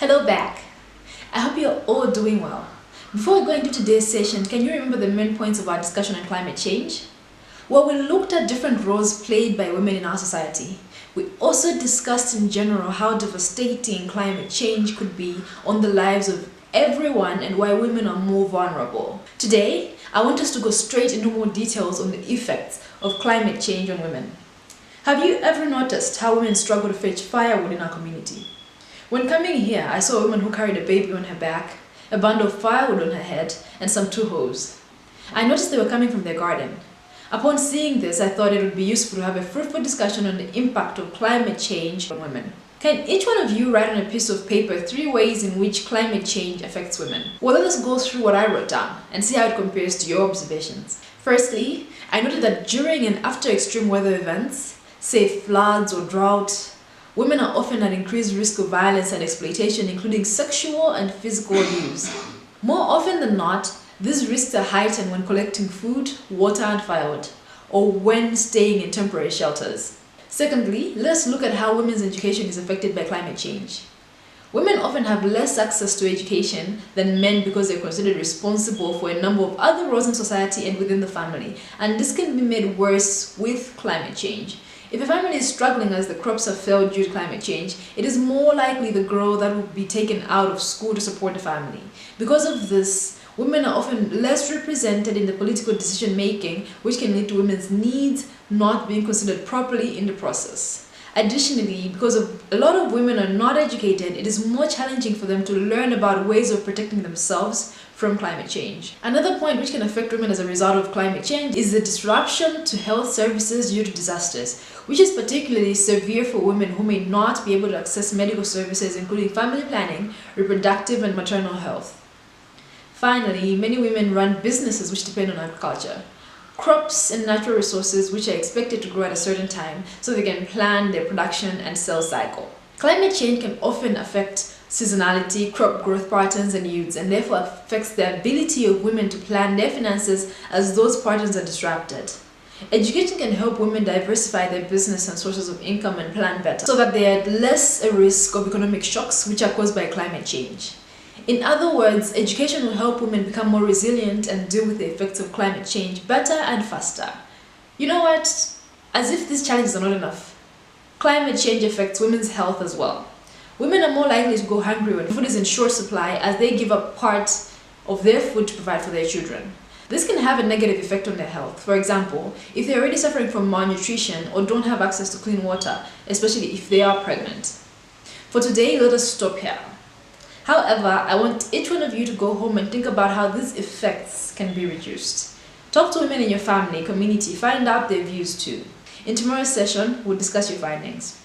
Hello back. I hope you're all doing well. Before we go into today's session, can you remember the main points of our discussion on climate change? Well, we looked at different roles played by women in our society. We also discussed in general how devastating climate change could be on the lives of everyone and why women are more vulnerable. Today, I want us to go straight into more details on the effects of climate change on women. Have you ever noticed how women struggle to fetch firewood in our community? When coming here, I saw a woman who carried a baby on her back, a bundle of firewood on her head, and some two hoes. I noticed they were coming from their garden. Upon seeing this, I thought it would be useful to have a fruitful discussion on the impact of climate change on women. Can each one of you write on a piece of paper 3 ways in which climate change affects women? Well, let us go through what I wrote down and see how it compares to your observations. Firstly, I noted that during and after extreme weather events, say floods or drought, women are often at increased risk of violence and exploitation, including sexual and physical abuse. More often than not, these risks are heightened when collecting food, water, and firewood, or when staying in temporary shelters. Secondly, let's look at how women's education is affected by climate change. Women often have less access to education than men because they're considered responsible for a number of other roles in society and within the family, and this can be made worse with climate change. If a family is struggling as the crops have failed due to climate change, it is more likely the girl that will be taken out of school to support the family. Because of this, women are often less represented in the political decision making, which can lead to women's needs not being considered properly in the process. Additionally, because a lot of women are not educated, it is more challenging for them to learn about ways of protecting themselves from climate change. Another point which can affect women as a result of climate change is the disruption to health services due to disasters, which is particularly severe for women who may not be able to access medical services, including family planning, reproductive and maternal health. Finally, many women run businesses which depend on agriculture, crops and natural resources which are expected to grow at a certain time so they can plan their production and sales cycle. Climate change can often affect seasonality, crop growth patterns, and yields, and therefore affects the ability of women to plan their finances as those patterns are disrupted. Education can help women diversify their business and sources of income and plan better so that they are at less a risk of economic shocks which are caused by climate change. In other words, education will help women become more resilient and deal with the effects of climate change better and faster. You know what? As if these challenges are not enough, climate change affects women's health as well. Women are more likely to go hungry when food is in short supply as they give up part of their food to provide for their children. This can have a negative effect on their health. For example, if they're already suffering from malnutrition or don't have access to clean water, especially if they are pregnant. For today, let us stop here. However, I want each one of you to go home and think about how these effects can be reduced. Talk to women in your family, community, find out their views too. In tomorrow's session, we'll discuss your findings.